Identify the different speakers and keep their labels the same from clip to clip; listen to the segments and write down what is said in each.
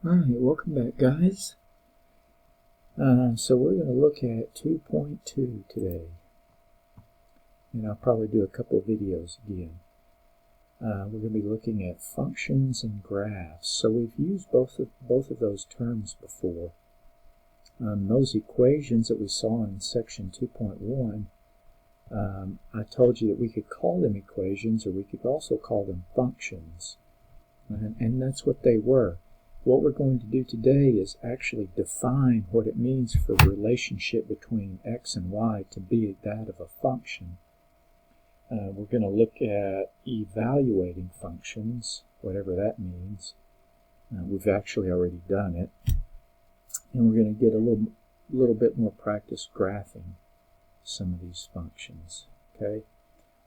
Speaker 1: Alright, welcome back guys. So we're going to look at 2.2 today. And I'll probably do a couple of videos again. We're going to be looking at functions and graphs. So we've used both of those terms before. Those equations that we saw in section 2.1, I told you that we could call them equations or we could also call them functions. And that's what they were. What we're going to do today is actually define what it means for the relationship between x and y to be that of a function. We're going to look at evaluating functions, whatever that means. We've actually already done it. And we're going to get a little bit more practice graphing some of these functions. Okay.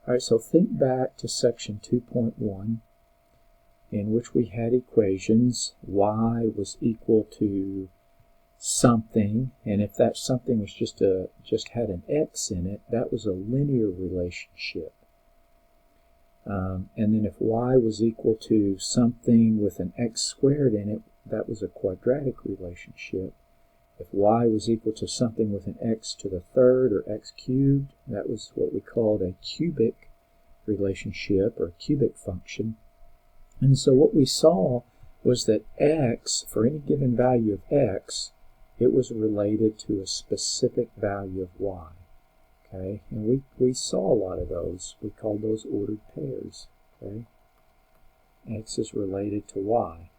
Speaker 1: All right, so think back to section 2.1. in which we had equations. Y was equal to something, and if that something was just had an x in it, that was a linear relationship. And then if y was equal to something with an x squared in it, that was a quadratic relationship. If y was equal to something with an x to the third or x cubed, that was what we called a cubic relationship or cubic function. And so what we saw was that x, for any given value of x, it was related to a specific value of y. Okay, and we saw a lot of those. We called those ordered pairs. Okay, x is related to y.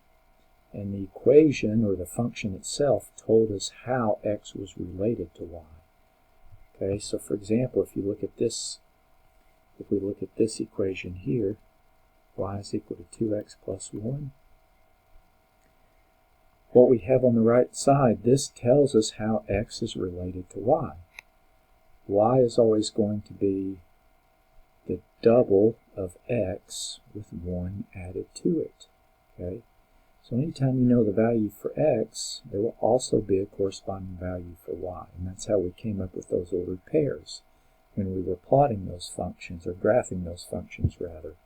Speaker 1: And the equation, or the function itself, told us how x was related to y. Okay, so for example, if we look at this equation here, y is equal to 2x plus 1. What we have on the right side, this tells us how x is related to y. Y is always going to be the double of x with 1 added to it. Okay? So anytime you know the value for x, there will also be a corresponding value for y. And that's how we came up with those ordered pairs when we were plotting those functions, or graphing those functions rather.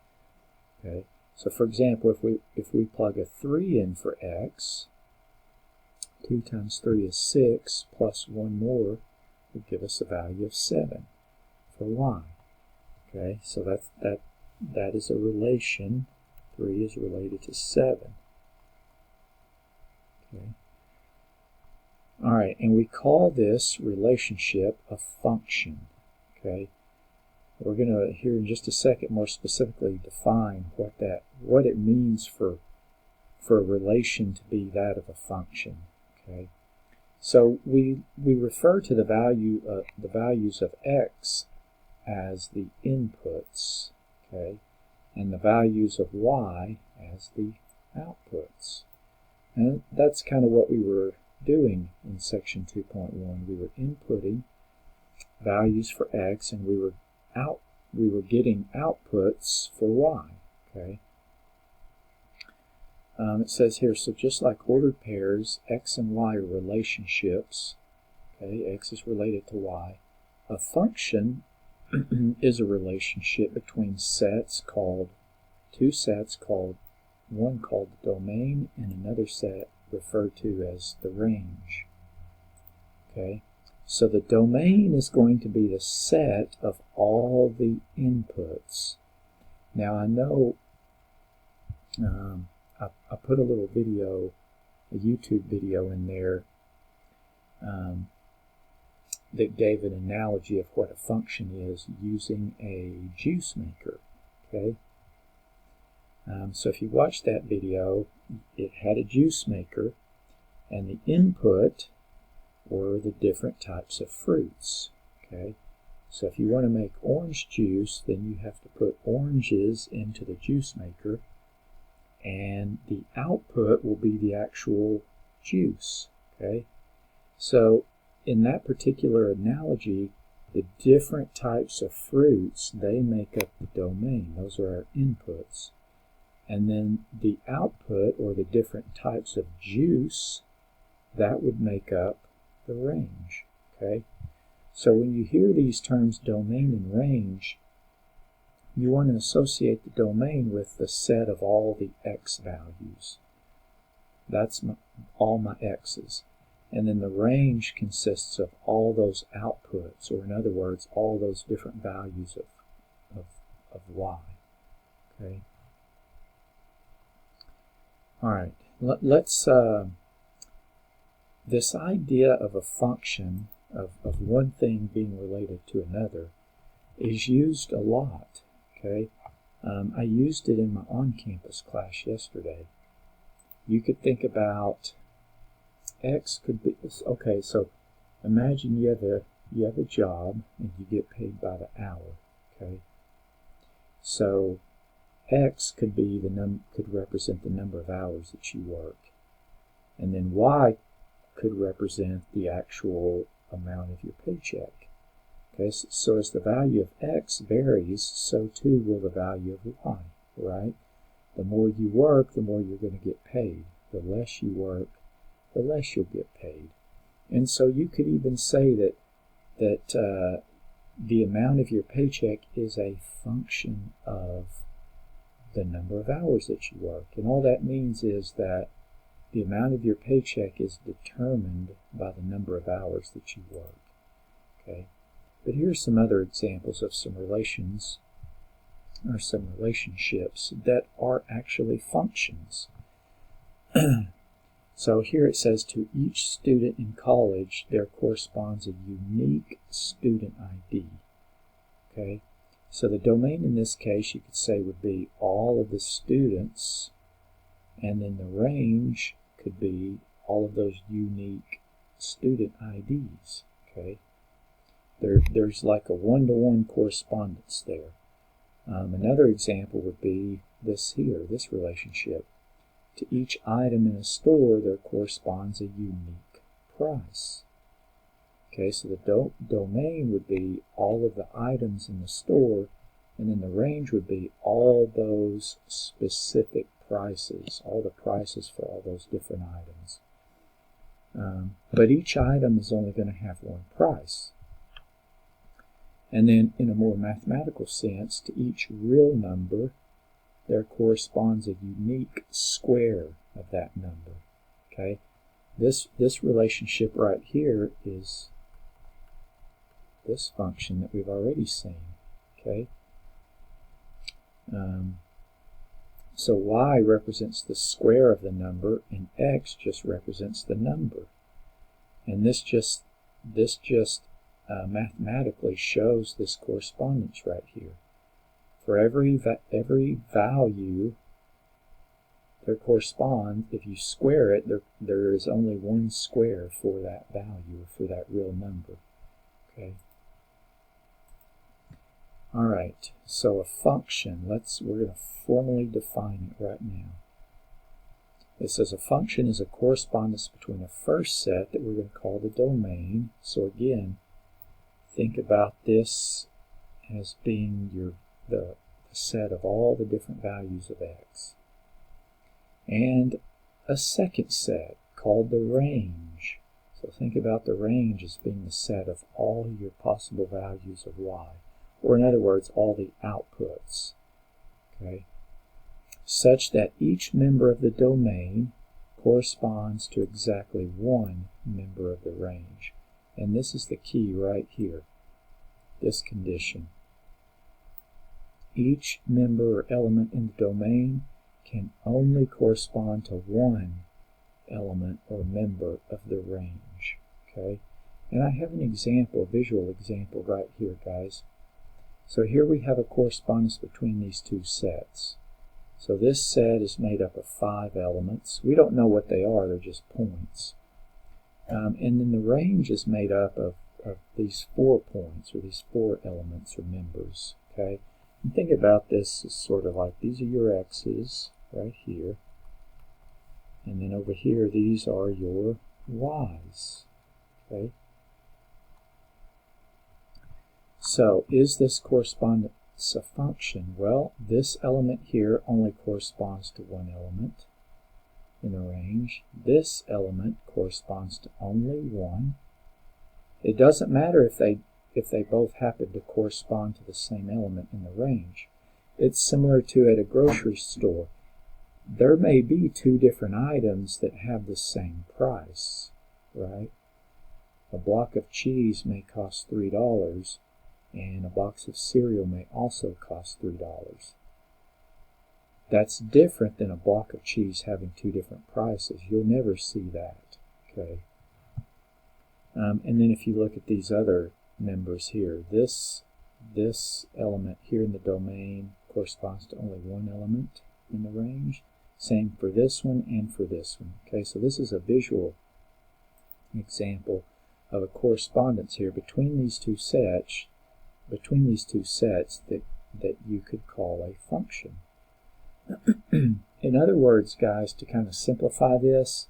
Speaker 1: Okay, so for example, if we plug a 3 in for x, 2 times 3 is 6, plus 1 more would give us a value of 7 for y. Okay, so that is a relation. 3 is related to 7. Okay. All right, and we call this relationship a function. Okay. We're going to, here in just a second, more specifically define what it means for a relation to be that of a function. Okay, so we refer to the values of x as the inputs, okay, and the values of y as the outputs. And that's kind of what we were doing in section 2.1. We were inputting values for x, and we were getting outputs for y. Okay. It says here, so just like ordered pairs, x and y are relationships. Okay, x is related to y. A function is a relationship between two sets called, one called the domain and another set referred to as the range. Okay. So the domain is going to be the set of all the inputs. Now I know I put a little video, a YouTube video in there that gave an analogy of what a function is using a juice maker. Okay. So if you watch that video, it had a juice maker, and the input were the different types of fruits. Okay, so if you want to make orange juice, then you have to put oranges into the juice maker, and the output will be the actual juice. Okay, so in that particular analogy, the different types of fruits, they make up the domain. Those are our inputs. And then the output, or the different types of juice, that would make up the range. Okay, so when you hear these terms domain and range, you want to associate the domain with the set of all the x values. That's all my x's. And then the range consists of all those outputs, or in other words, all those different values of y. Okay. All right. Let's this idea of a function of one thing being related to another is used a lot. Okay. I used it in my on-campus class yesterday. You could think about x could be, okay, so imagine you have a job and you get paid by the hour. Okay. So x could be could represent the number of hours that you work, and then y could represent the actual amount of your paycheck. Okay, so as the value of x varies, so too will the value of y, right? The more you work, the more you're going to get paid. The less you work, the less you'll get paid. And so you could even say that the amount of your paycheck is a function of the number of hours that you work. And all that means is that the amount of your paycheck is determined by the number of hours that you work. Okay. But here's some other examples of some relations or some relationships that are actually functions. So here it says, to each student in college there corresponds a unique student ID. Okay, so the domain in this case you could say would be all of the students, and then the range could be all of those unique student IDs. Okay, there's like a one-to-one correspondence there. Another example would be this here, this relationship. To each item in a store there corresponds a unique price. Okay, so the domain would be all of the items in the store, and then the range would be all those specific prices, all the prices for all those different items. But each item is only going to have one price. And then in a more mathematical sense, to each real number there corresponds a unique square of that number. Okay, this relationship right here is this function that we've already seen. Okay, so y represents the square of the number, and x just represents the number. And this just mathematically shows this correspondence right here. For every value there corresponds, if you square it, there is only one square for that value, for that real number. Okay. All right. So a function. We're going to formally define it right now. It says a function is a correspondence between a first set that we're going to call the domain. So again, think about this as being the set of all the different values of x, and a second set called the range. So think about the range as being the set of all your possible values of y, or in other words, all the outputs. Okay, such that each member of the domain corresponds to exactly one member of the range. And this is the key right here, this condition. Each member or element in the domain can only correspond to one element or member of the range. Okay, and I have an example, a visual example right here, guys. So here we have a correspondence between these two sets. So this set is made up of 5 elements. We don't know what they are, they're just points. And then the range is made up of these 4 points, or these 4 elements or members. Okay, and think about this as sort of like these are your x's right here, and then over here these are your y's. Okay, so is this correspondence a function? Well, this element here only corresponds to one element in the range. This element corresponds to only one. It doesn't matter if they both happen to correspond to the same element in the range. It's similar to at a grocery store. there may be two different items that have the same price, right? A block of cheese may cost $3, and a box of cereal may also cost $3. That's different than a block of cheese having two different prices. You'll never see that, okay? And then if you look at these other members here, this element here in the domain corresponds to only one element in the range. Same for this one and for this one. Okay, so this is a visual example of a correspondence here between these two sets, that you could call a function. In other words, guys, to kind of simplify this,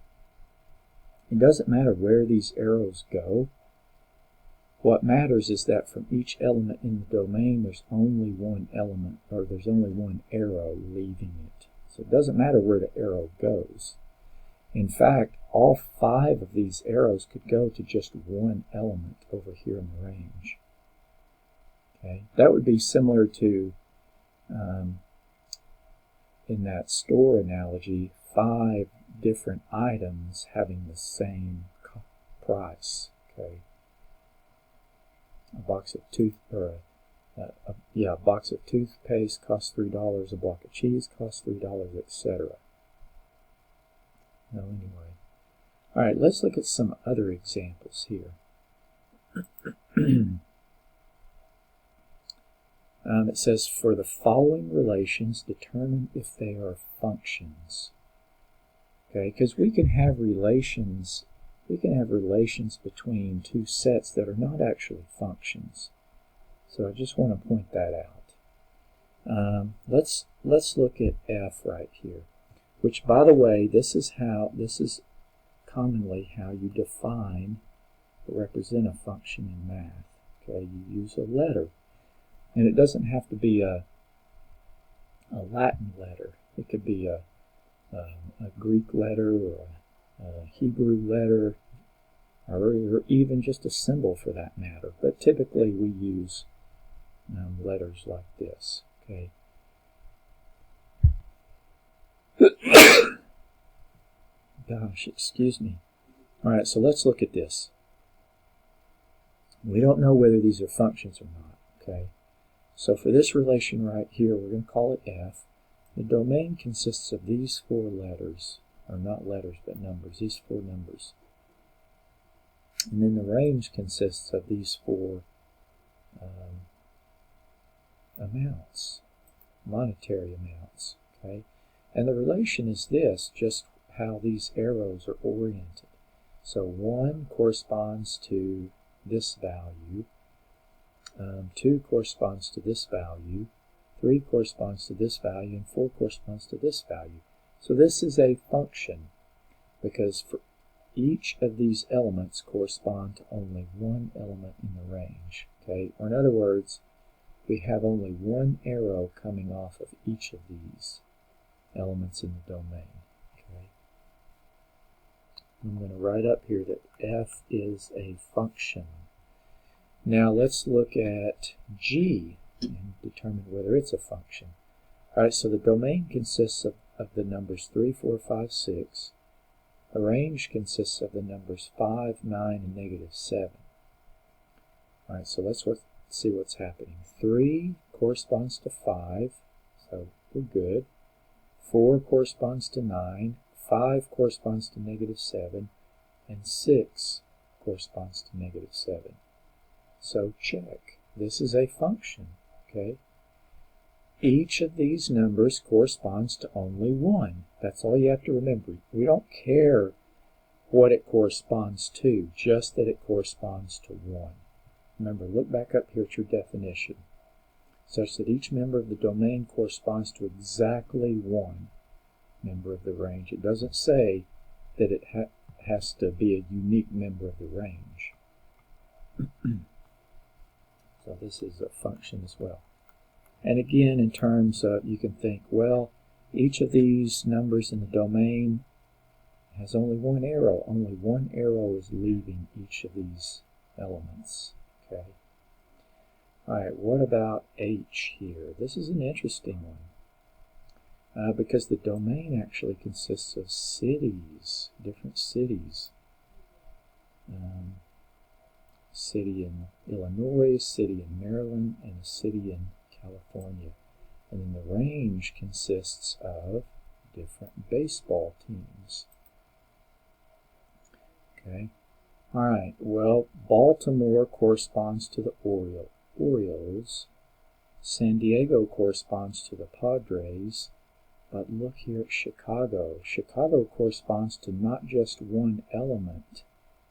Speaker 1: it doesn't matter where these arrows go. What matters is that from each element in the domain, there's only one element, or there's only one arrow leaving it. So it doesn't matter where the arrow goes. In fact, all 5 of these arrows could go to just one element over here in the range. Okay, that would be similar to, in that store analogy, 5 different items having the same price. Okay, a box of a box of toothpaste costs $3, a block of cheese costs $3, etc. No, anyway. All right, let's look at some other examples here. It says, for the following relations, determine if they are functions. Okay, because we can have relations between two sets that are not actually functions. So I just want to point that out. Let's look at f right here, which, by the way, this is commonly how you define or represent a function in math. Okay, you use a letter, and it doesn't have to be a Latin letter. It could be a Greek letter or a Hebrew letter, or even just a symbol for that matter. But typically we use letters like this. Okay. Gosh, excuse me. All right, so let's look at this. We don't know whether these are functions or not. Okay. So for this relation right here, we're going to call it f. The domain consists of these 4 letters, or not letters, but numbers, these 4 numbers. And then the range consists of these 4 amounts, monetary amounts. Okay, and the relation is this, just how these arrows are oriented. So 1 corresponds to this value, 2 corresponds to this value, 3 corresponds to this value, and 4 corresponds to this value. So this is a function because for each of these elements correspond to only one element in the range. Okay, or in other words, we have only one arrow coming off of each of these elements in the domain. Okay, I'm going to write up here that f is a function. Now let's look at g and determine whether it's a function. Alright, so the domain consists of the numbers 3, 4, 5, 6. The range consists of the numbers 5, 9, and -7. Alright, so let's see what's happening. 3 corresponds to 5, so we're good. 4 corresponds to 9, 5 corresponds to -7, and 6 corresponds to -7. So check. This is a function. Okay. Each of these numbers corresponds to only one. That's all you have to remember. We don't care what it corresponds to, just that it corresponds to 1. Remember, look back up here at your definition, such that each member of the domain corresponds to exactly 1 member of the range. It doesn't say that it has to be a unique member of the range. So this is a function as well. And again, in terms of, you can think, well, each of these numbers in the domain has only one arrow. Only one arrow is leaving each of these elements. Okay. All right, what about h here? This is an interesting one. because the domain actually consists of cities, different cities. City in Illinois, city in Maryland, and a city in California. And then the range consists of different baseball teams. Okay. All right. Well, Baltimore corresponds to the Orioles. San Diego corresponds to the Padres. But look here at Chicago. Chicago corresponds to not just one element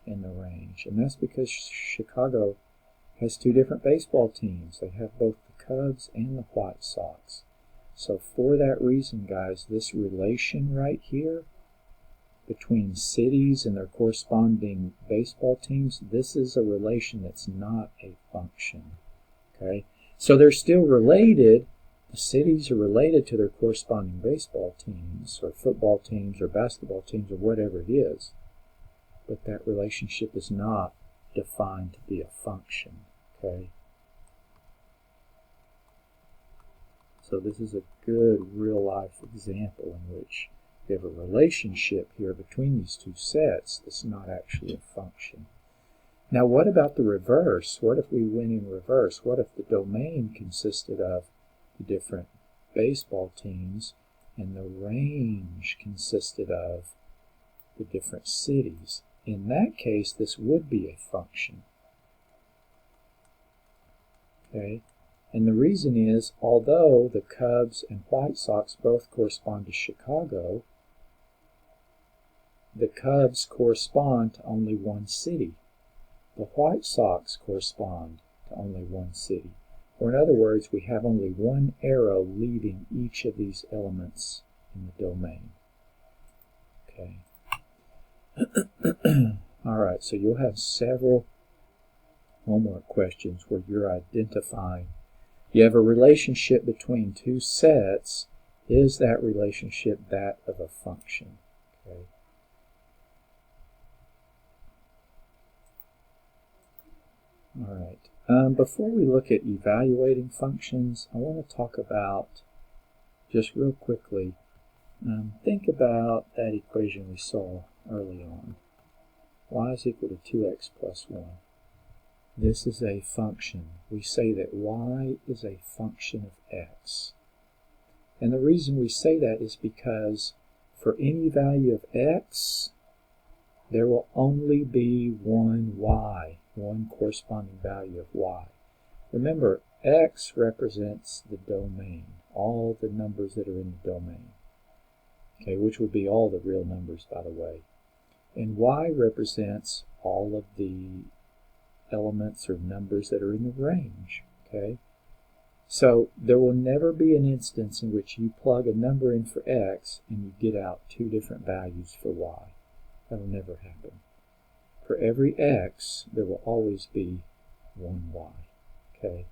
Speaker 1: in the range, and that's because Chicago has two different baseball teams. They have both the Cubs and the White Sox. So for that reason, guys, this relation right here between cities and their corresponding baseball teams, this is a relation that's not a function. Okay, so they're still related. The cities are related to their corresponding baseball teams or football teams or basketball teams or whatever it is, but that relationship is not defined to be a function. Okay, so this is a good real-life example in which you have a relationship here between these two sets that's not actually a function. Now, what about the reverse? What if we went in reverse? What if the domain consisted of the different baseball teams and the range consisted of the different cities? In that case, this would be a function. Okay, and the reason is, although the Cubs and White Sox both correspond to Chicago, the Cubs correspond to only one city. The White Sox correspond to only one city. Or in other words, we have only one arrow leaving each of these elements in the domain. Okay. All right, so you'll have several homework questions where you're identifying. You have a relationship between two sets. Is that relationship that of a function? Okay. All right. Before we look at evaluating functions, I want to talk about, just real quickly, think about that equation we saw early on. Y is equal to 2x plus 1. This is a function. We say that y is a function of x. And the reason we say that is because for any value of x, there will only be one y, one corresponding value of y. Remember, x represents the domain, all the numbers that are in the domain, okay, which would be all the real numbers, by the way. And y represents all of the elements or numbers that are in the range, okay? So there will never be an instance in which you plug a number in for x and you get out two different values for y. That will never happen. For every x, there will always be one y, okay?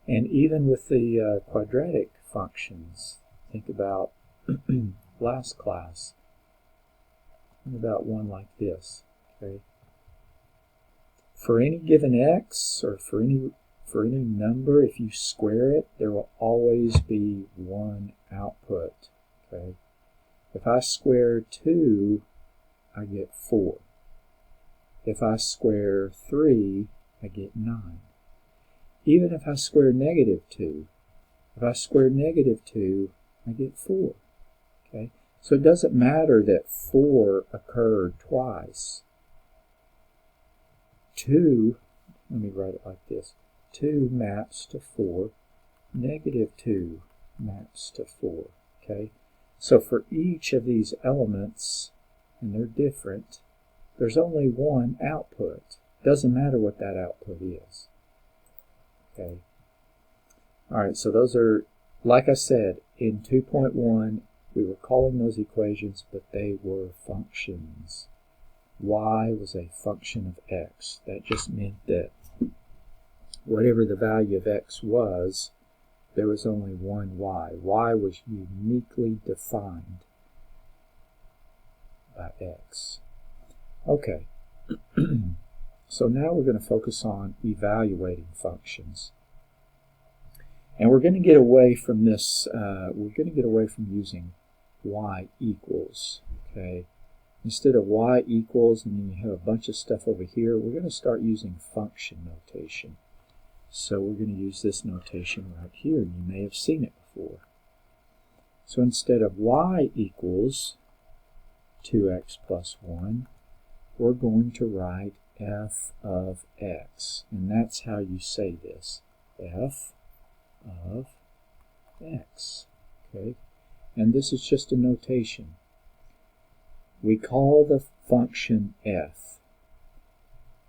Speaker 1: And even with the quadratic functions, think about last class, think about one like this, okay? For any given x, or for any number, if you square it, there will always be one output, okay? If I square 2, I get 4. If I square 3, I get 9. Even if I square negative 2, if I square negative 2, I get 4, okay? So it doesn't matter that 4 occurred twice. 2, let me write it like this, 2 maps to 4, negative 2 maps to 4, okay? So for each of these elements, and they're different, there's only one output. Doesn't matter what that output is, okay? All right, so those are, like I said, in 2.1, we were calling those equations, but they were functions. Y was a function of x. That just meant that whatever the value of x was, there was only one y. Y was uniquely defined by x. Okay, so now we're going to focus on evaluating functions. And we're going to get away from this, we're going to get away from using y equals, okay? Instead of y equals and then you have a bunch of stuff over here, we're going to start using function notation. So we're going to use this notation right here. You may have seen it before. So instead of y equals 2x plus 1, we're going to write f of x. And that's how you say this, f of x. Okay? And this is just a notation. We call the function f.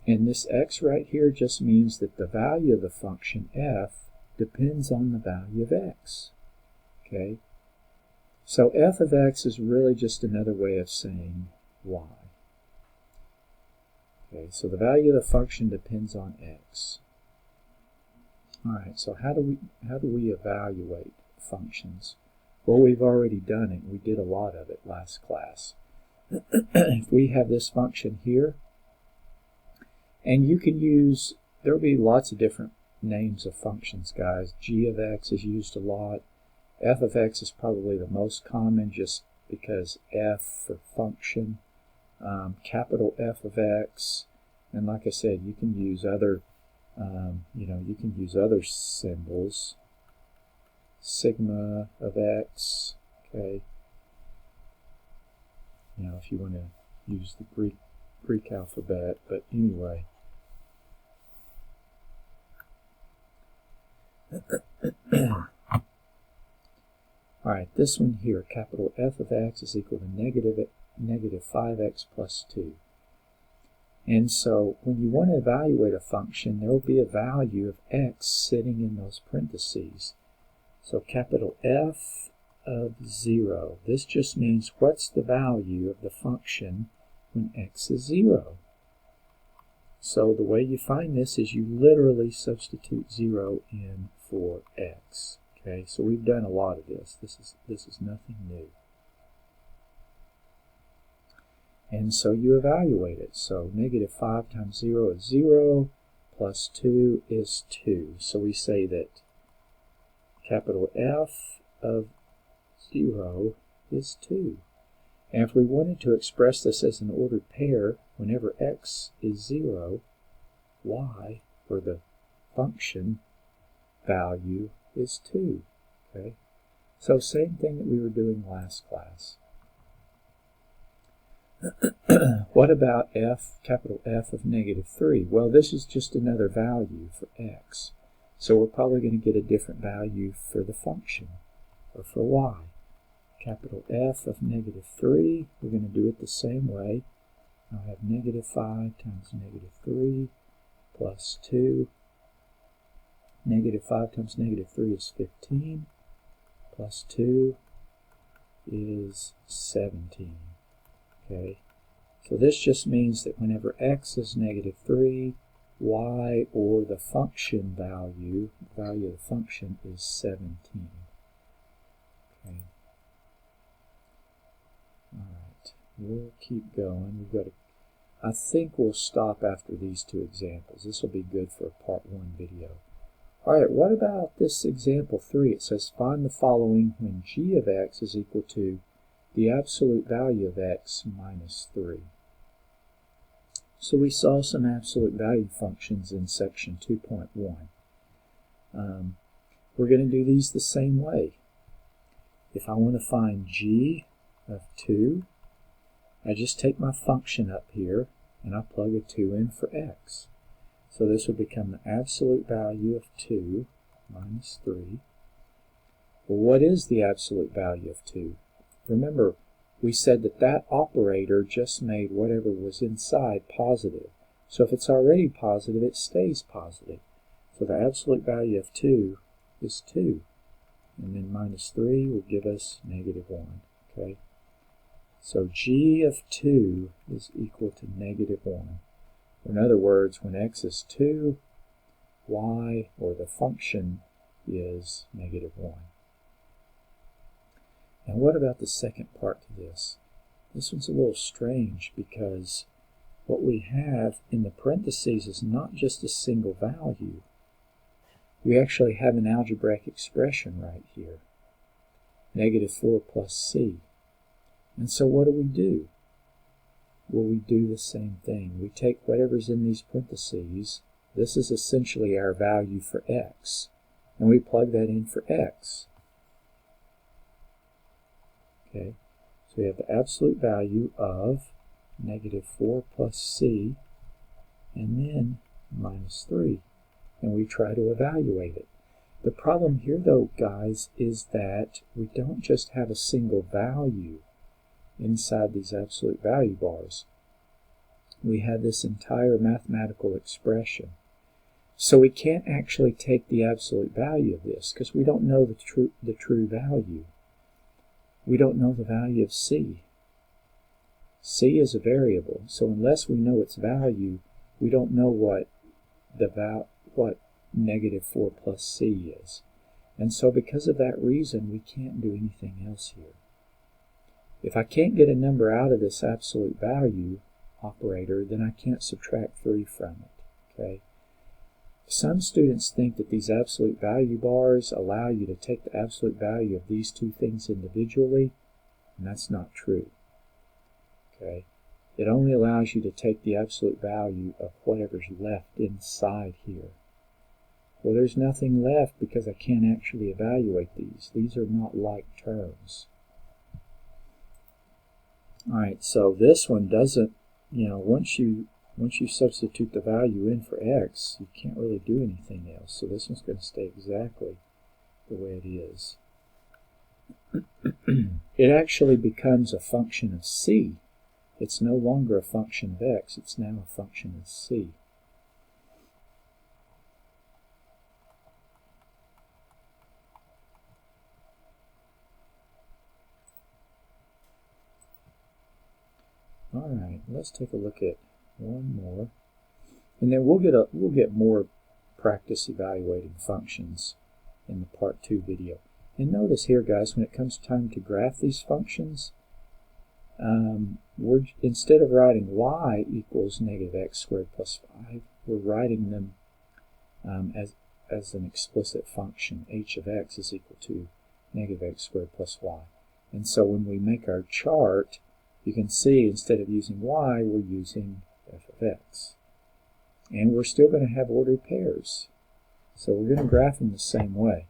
Speaker 1: And this x right here just means that the value of the function f depends on the value of x. Okay? So f of x is really just another way of saying y. Okay, so the value of the function depends on x. Alright, so how do we evaluate functions? Well, we've already done it. We did a lot of it last class. If we have this function here, and you can use, there will be lots of different names of functions, guys. G of x is used a lot. F of x is probably the most common just because F for function. Capital F of x, and like I said, you can use other, you can use other symbols. Sigma of x, okay. If you want to use the Greek alphabet, but anyway. Alright, this one here, capital F of x is equal to negative 5x plus 2. And so when you want to evaluate a function, there will be a value of x sitting in those parentheses. So capital F of 0. This just means what's the value of the function when x is 0. So the way you find this is you literally substitute 0 in for x. Okay, so we've done a lot of this. This is nothing new. And so you evaluate it. So negative 5 times 0 is 0, plus 2 is 2. So we say that capital F of 0 is 2. And if we wanted to express this as an ordered pair, whenever x is 0, y, or the function value, is 2. Okay? So same thing that we were doing last class. What about f, capital F of negative 3? Well, this is just another value for x. So we're probably going to get a different value for the function, or for y. Capital F of negative 3, we're going to do it the same way. I'll have negative 5 times negative 3 plus 2. Negative 5 times negative 3 is 15, plus 2 is 17. Okay, so this just means that whenever x is negative 3, y, or the function value, the value of the function, is 17. Okay. Alright, we'll keep going. I think we'll stop after these two examples. This will be good for a part 1 video. Alright, what about this example 3? It says find the following when g of x is equal to the absolute value of x minus 3. So we saw some absolute value functions in section 2.1. We're going to do these the same way. If I want to find g of 2, I just take my function up here and I plug a 2 in for x. So this will become the absolute value of 2 minus 3. Well, what is the absolute value of 2? Remember, we said that that operator just made whatever was inside positive. So if it's already positive, it stays positive. So the absolute value of 2 is 2. And then minus 3 will give us negative 1. Okay? So g of 2 is equal to negative 1. In other words, when x is 2, y, or the function, is negative 1. Now what about the second part to this? This one's a little strange because what we have in the parentheses is not just a single value. we actually have an algebraic expression right here. Negative 4 plus c. And so what do? Well, we do the same thing. We take whatever's in these parentheses. This is essentially our value for x. And we plug that in for x. Okay, so we have the absolute value of negative 4 plus c, and then minus 3. And we try to evaluate it. The problem here, though, guys, is that we don't just have a single value inside these absolute value bars. We have this entire mathematical expression. So we can't actually take the absolute value of this because we don't know the true value. We don't know the value of c. C is a variable, so unless we know its value, we don't know what negative 4 plus c is. And so because of that reason, we can't do anything else here. If I can't get a number out of this absolute value operator, then I can't subtract 3 from it. Okay? Some students think that these absolute value bars allow you to take the absolute value of these two things individually, and that's not true. Okay? It only allows you to take the absolute value of whatever's left inside here. Well, there's nothing left because I can't actually evaluate these. These are not like terms. Alright, so this one doesn't, once you substitute the value in for x, you can't really do anything else. So this one's going to stay exactly the way it is. It actually becomes a function of c. It's no longer a function of x, it's now a function of c. Alright, let's take a look at one more. And then we'll get more practice evaluating functions in the part 2 video. And notice here, guys, when it comes time to graph these functions, instead of writing y equals negative x squared plus 5, we're writing them as an explicit function. H of x is equal to negative x squared plus y. And so when we make our chart, you can see instead of using y, we're using f of x. And we're still going to have ordered pairs. So we're going to graph them the same way.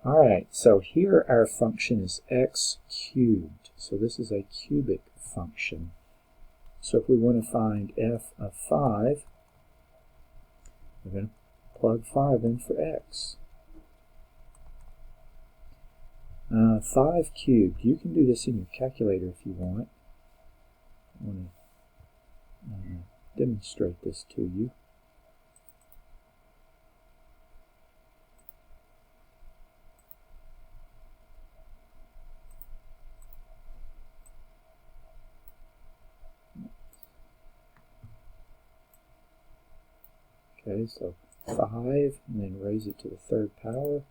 Speaker 1: Alright, so here our function is x cubed. So this is a cubic function. So if we want to find f of 5, we're going to plug 5 in for x. 5 cubed. You can do this in your calculator if you want. I want to demonstrate this to you. Okay, so 5, and then raise it to the 3rd power.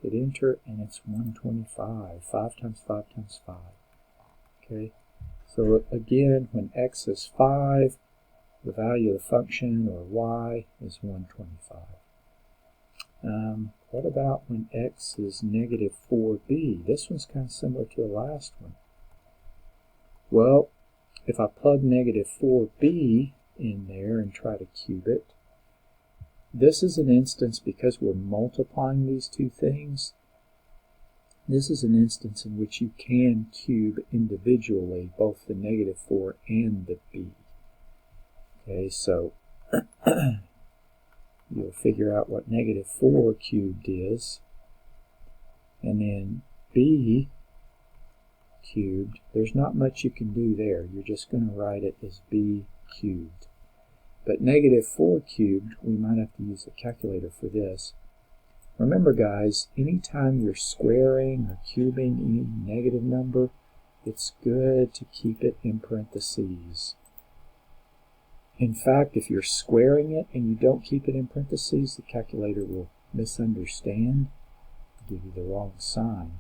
Speaker 1: Hit enter, and it's 125. 5 times 5 times 5. Okay, so again, when x is 5, the value of the function, or y, is 125. What about when x is negative 4b? This one's kind of similar to the last one. Well, if I plug negative 4b in there and try to cube it, this is an instance, because we're multiplying these two things, this is an instance in which you can cube individually both the negative 4 and the b. Okay, so you'll figure out what negative 4 cubed is, and then b cubed, there's not much you can do there. You're just going to write it as b cubed. But negative 4 cubed, we might have to use a calculator for this. Remember, guys, anytime you're squaring or cubing any negative number, it's good to keep it in parentheses. In fact, if you're squaring it and you don't keep it in parentheses, the calculator will misunderstand, give you the wrong sign.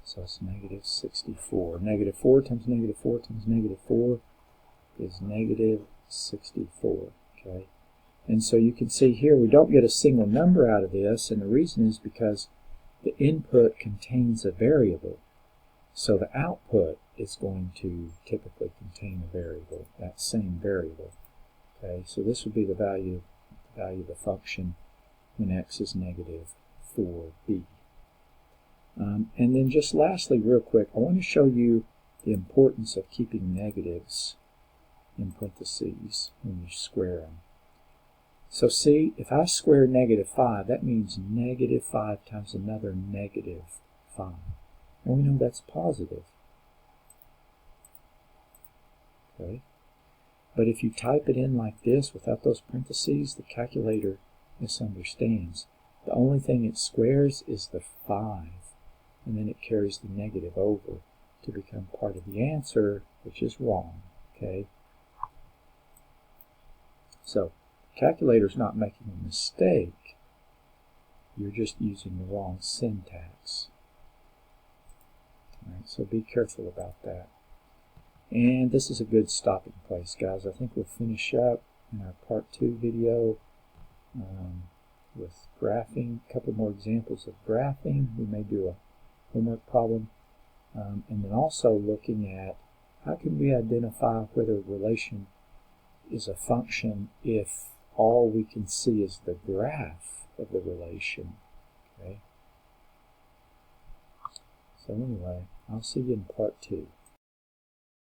Speaker 1: So it's negative 64. Negative 4 times negative 4 times negative 4 is negative 64. Okay, And so you can see here we don't get a single number out of this, and the reason is because the input contains a variable. So the output is going to typically contain a variable, that same variable. Okay, so this would be the value of the function when x is negative for b. And then just lastly, real quick, I want to show you the importance of keeping negatives in parentheses when you square them. So see, if I square negative 5, that means negative 5 times another negative 5. And we know that's positive. Okay? But if you type it in like this without those parentheses, the calculator misunderstands. The only thing it squares is the 5, and then it carries the negative over to become part of the answer, which is wrong. Okay? So, the calculator's not making a mistake. You're just using the wrong syntax. All right, so be careful about that. And this is a good stopping place, guys. I think we'll finish up in our part 2 video with graphing, a couple more examples of graphing. We may do a homework problem. And then also looking at how can we identify whether a relation is a function if all we can see is the graph of the relation. Okay. So anyway, I'll see you in part 2.